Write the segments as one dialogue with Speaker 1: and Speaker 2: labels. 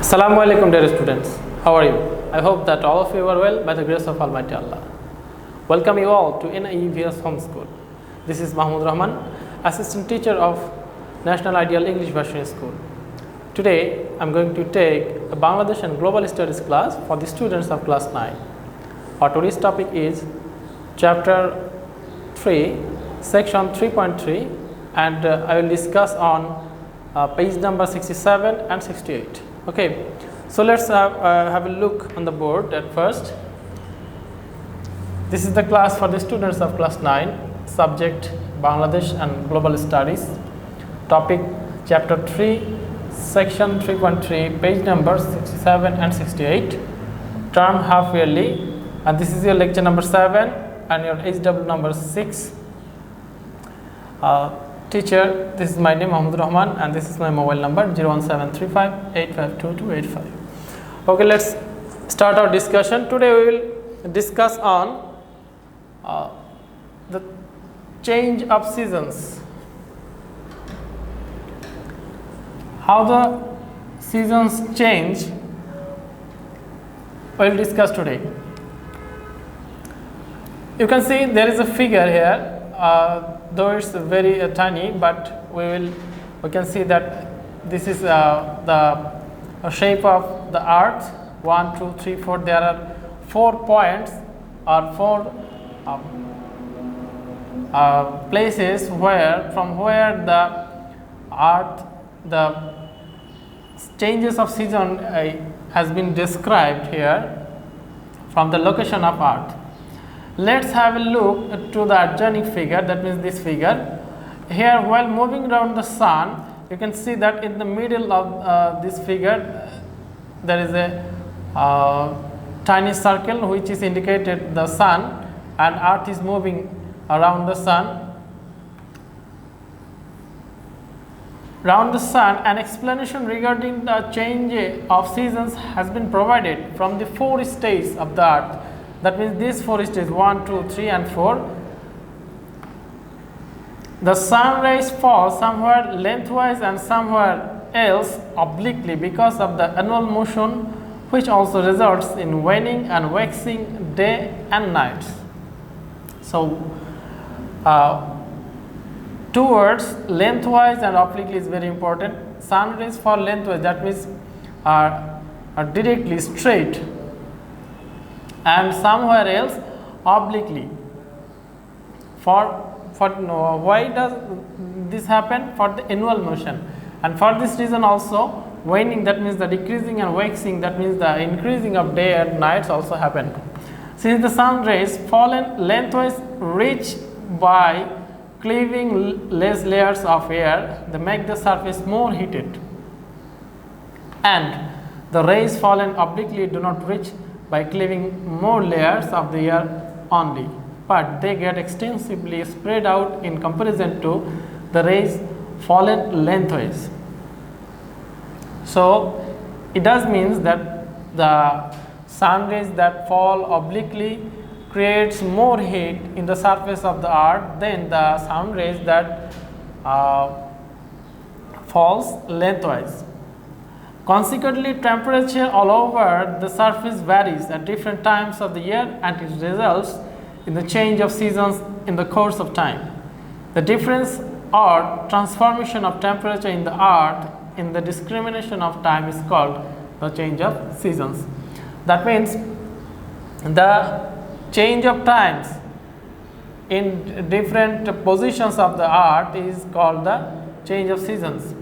Speaker 1: Assalamu alaikum dear students, how are you? I hope that all of you are well by the grace of Almighty Allah. Welcome you all to NIEVS Home School. This is Mahmudur Rahman, Assistant Teacher of National Ideal English Version School. Today I am going to take a Bangladesh and Global Studies class for the students of class 9. Our today's topic is Chapter 3, Section 3.3 and I will discuss on page number 67 and 68. Okay, so let's have a look on the board at first. This is the class for the students of class 9, subject Bangladesh and Global Studies, topic chapter 3, section 3.3, page number 67 and 68, term half yearly, and this is your lecture number 7 and your HW number 6. Teacher, this is my name Mahmudur Rahman and this is my mobile number 01735 852285. Okay, let's start our discussion. Today we will discuss on the change of seasons. How the seasons change we will discuss today. You can see there is a figure here. Though it's very tiny, but we can see that this is the shape of the earth. 1, 2, 3, 4. There are 4 points or 4 places from where the earth, the changes of season has been described here from the location of earth. Let's have a look to the adjoining figure, that means this figure. Here, while moving around the sun, you can see that in the middle of this figure there is a tiny circle which is indicated the sun, and earth is moving around the sun. Around the sun, an explanation regarding the change of seasons has been provided from the 4 stages of the earth. That means these 4 stages 1, 2, 3 and 4. The sun rays fall somewhere lengthwise and somewhere else obliquely because of the annual motion, which also results in waning and waxing day and night. So two words, lengthwise and obliquely, is very important. Sun rays fall lengthwise, that means are directly straight, and somewhere else obliquely. Why does this happen? For the annual motion, and for this reason also waning, that means the decreasing, and waxing, that means the increasing of day and nights also happen. Since the sun rays fallen lengthwise reach by cleaving less layers of air, they make the surface more heated, and the rays fallen obliquely do not reach by cleaving more layers of the air only, but they get extensively spread out in comparison to the rays fallen lengthwise. So it does means that the sun rays that fall obliquely creates more heat in the surface of the earth than the sun rays that falls lengthwise. Consequently, temperature all over the surface varies at different times of the year, and it results in the change of seasons in the course of time. The difference or transformation of temperature in the earth in the discrimination of time is called the change of seasons. That means the change of times in different positions of the earth is called the change of seasons.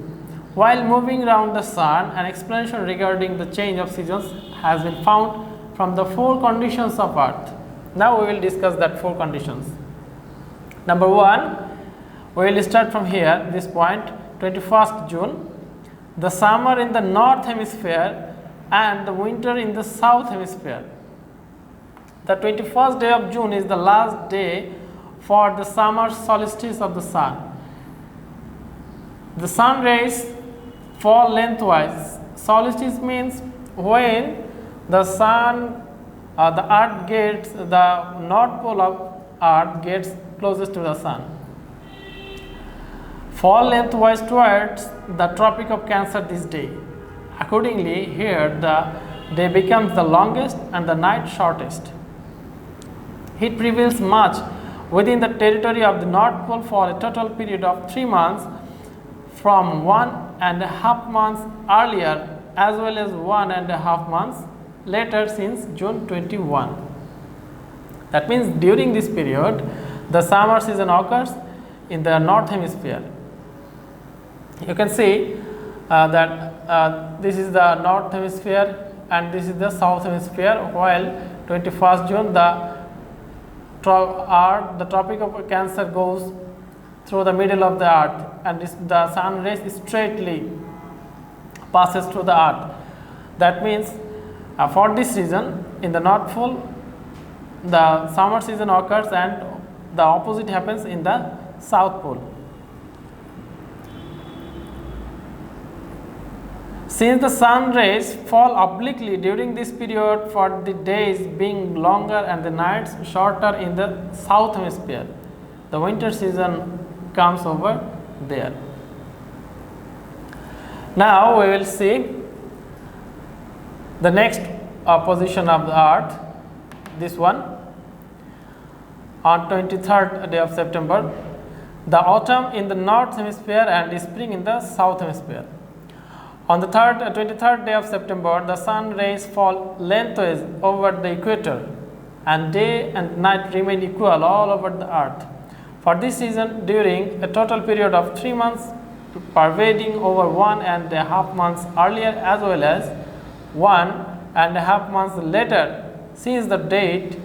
Speaker 1: While moving around the sun, an explanation regarding the change of seasons has been found from the 4 conditions of earth. Now we will discuss that 4 conditions. Number 1, we will start from here, this point, 21st June. The summer in the north hemisphere and the winter in the south hemisphere. The 21st day of June is the last day for the summer solstice of the sun. The sun rays fall lengthwise. Solstice means when the sun, the earth gets, the north pole of earth gets closest to the sun. Fall lengthwise towards the Tropic of Cancer this day. Accordingly, here the day becomes the longest and the night shortest. Heat prevails much within the territory of the North Pole for a total period of 3 months, from 1.5 months earlier as well as 1.5 months later since June 21. That means during this period, the summer season occurs in the North Hemisphere. You can see that this is the North Hemisphere and this is the South Hemisphere, while 21st June the Tropic of Cancer goes through the middle of the earth, and the sun rays straightly passes through the earth. That means for this reason in the North Pole the summer season occurs and the opposite happens in the South Pole. Since the sun rays fall obliquely during this period, for the days being longer and the nights shorter in the South Hemisphere, the winter season comes over there. Now we will see the next position of the earth, this one. On 23rd day of September, the autumn in the North Hemisphere and spring in the South Hemisphere. On the 23rd day of September, the sun rays fall lengthways over the equator, and day and night remain equal all over the earth. For this reason, during a total period of 3 months, pervading over 1.5 months earlier as well as 1.5 months later since the date,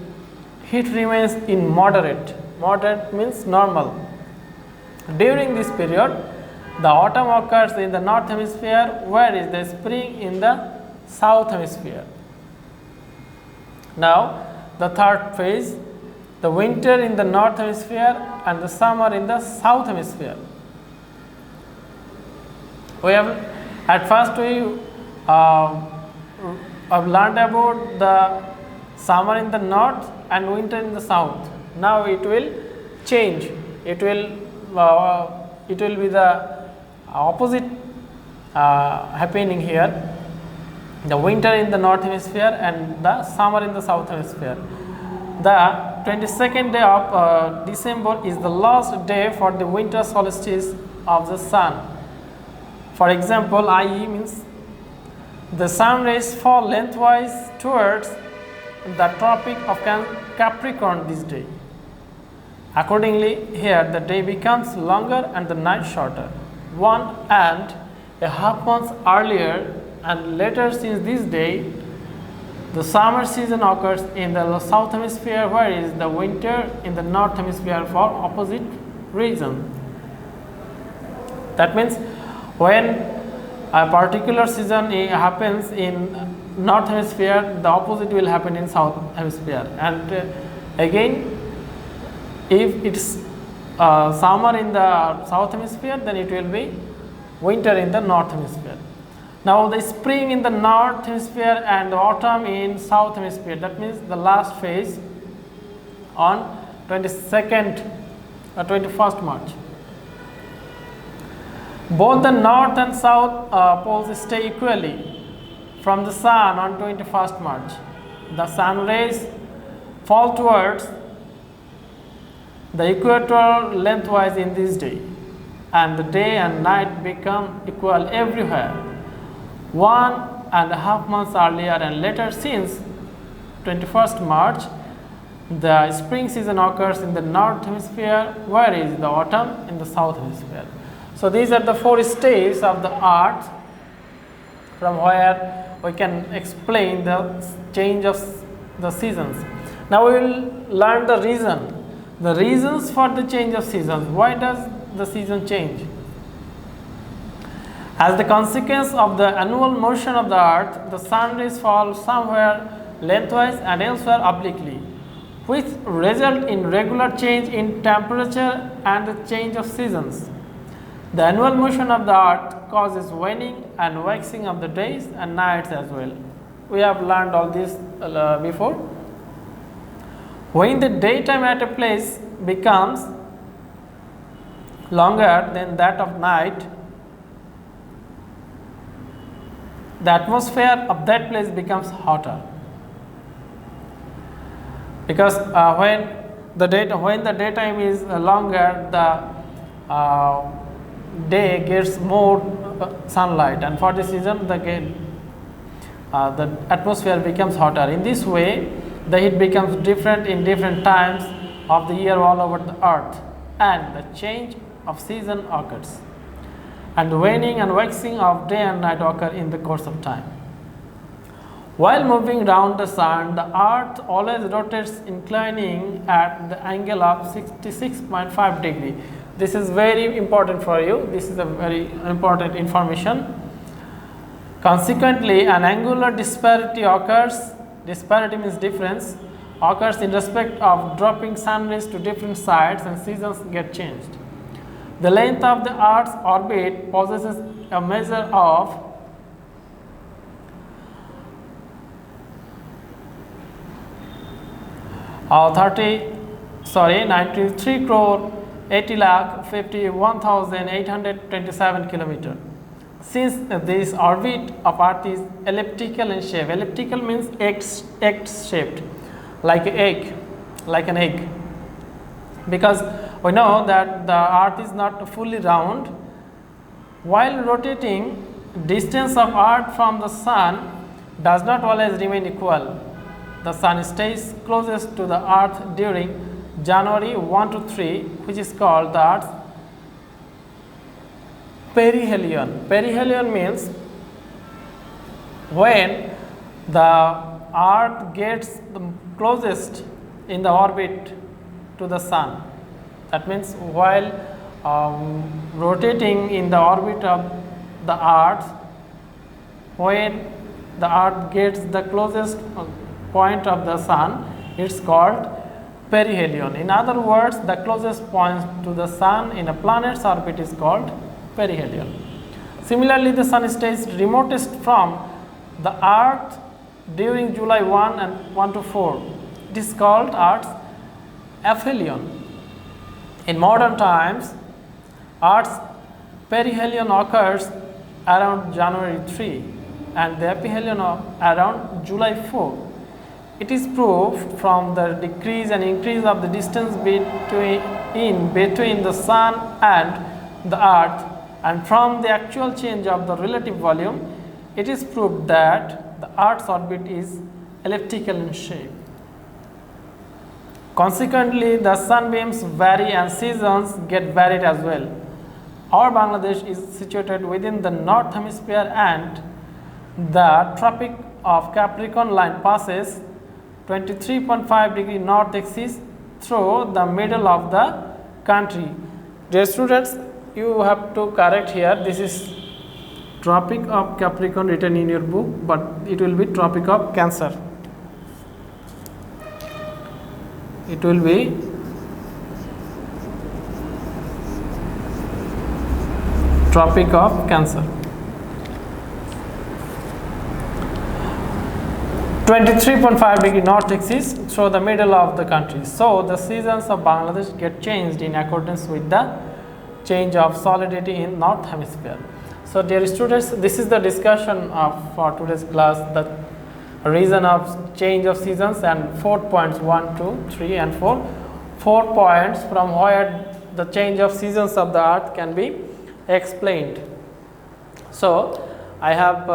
Speaker 1: heat remains in moderate. Moderate means normal. During this period, the autumn occurs in the North Hemisphere, whereas the spring in the South Hemisphere. Now, the third phase, the winter in the North Hemisphere and the summer in the South Hemisphere. We have have learned about the summer in the north and winter in the south. Now it will change. It will be the opposite happening here. The winter in the North Hemisphere and the summer in the South Hemisphere. The 22nd day of December is the last day for the winter solstice of the sun. For example, IE means the sun rays fall lengthwise towards the Tropic of Capricorn this day. Accordingly, here the day becomes longer and the night shorter. 1.5 months earlier and later since this day, the summer season occurs in the South Hemisphere, whereas the winter in the North Hemisphere for opposite reason. That means when a particular season happens in North Hemisphere, the opposite will happen in South Hemisphere. And again, if it's summer in the South Hemisphere, then it will be winter in the North Hemisphere. Now the spring in the North Hemisphere and the autumn in South Hemisphere, that means the last phase on 22nd or 21st March. Both the north and south poles stay equally from the sun on 21st March. The sun rays fall towards the equator lengthwise in this day, and the day and night become equal everywhere. 1.5 months earlier and later since 21st March, the spring season occurs in the North Hemisphere, whereas the autumn in the South Hemisphere. So these are the 4 stages of the earth from where we can explain the change of the seasons. Now we will learn the reasons for the change of seasons. Why does the season change? As the consequence of the annual motion of the earth, the sun rays fall somewhere lengthwise and elsewhere obliquely, which result in regular change in temperature and the change of seasons. The annual motion of the earth causes waning and waxing of the days and nights as well. We have learned all this before. When the daytime at a place becomes longer than that of night, the atmosphere of that place becomes hotter, because when the daytime is longer, the day gets more sunlight, and for this reason the atmosphere becomes hotter. In this way, the heat becomes different in different times of the year all over the earth, and the change of season occurs, and the waning and waxing of day and night occur in the course of time. While moving round the sun, the earth always rotates inclining at the angle of 66.5 degree. This is very important for you. This is a very important information. Consequently, an angular disparity occurs. Disparity means difference. Occurs in respect of dropping sun rays to different sides, and seasons get changed. The length of the Earth's orbit possesses a measure of 93 crore 80 lakh 51,827 kilometer. Since this orbit of Earth is elliptical in shape, elliptical means X shaped, like an egg, because we know that the Earth is not fully round. While rotating, distance of Earth from the Sun does not always remain equal. The Sun stays closest to the Earth during January 1 to 3, which is called the Earth's perihelion. Perihelion means when the Earth gets the closest in the orbit to the Sun. That means while rotating in the orbit of the Earth, when the Earth gets the closest point of the Sun, it's called perihelion. In other words, the closest point to the Sun in a planet's orbit is called perihelion. Similarly, the Sun stays remotest from the Earth during July 1 and 1 to 4. It is called Earth's aphelion. In modern times, Earth's perihelion occurs around January 3 and the aphelion around July 4. It is proved from the decrease and increase of the distance between the Sun and the Earth, and from the actual change of the relative volume, it is proved that the Earth's orbit is elliptical in shape. Consequently, the sunbeams vary and seasons get varied as well. Our Bangladesh is situated within the North Hemisphere, and the Tropic of Capricorn line passes 23.5 degree north axis through the middle of the country. Dear students, you have to correct here. This is Tropic of Capricorn written in your book, but it will be Tropic of Cancer. It will be Tropic of Cancer. 23.5 degree north axis through the middle of the country. So the seasons of Bangladesh get changed in accordance with the change of solidity in North Hemisphere. So dear students, this is the discussion for today's class, the reason of change of seasons, and 4 points 1, 2, 3 and 4. 4 points from where the change of seasons of the earth can be explained. So I have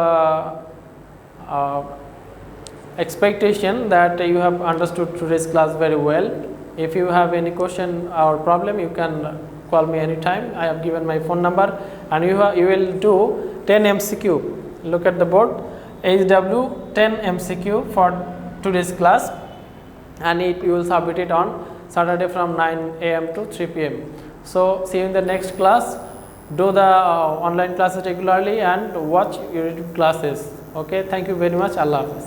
Speaker 1: expectation that you have understood today's class very well. If you have any question or problem, you can call me anytime. I have given my phone number, and you will do 10 MCQ. Look at the board, HW 10 MCQ for today's class, and you will submit it on Saturday from 9 AM to 3 PM. So see you in the next class. Do the online classes regularly and watch your YouTube classes. Okay, thank you very much. Allah Hafiz.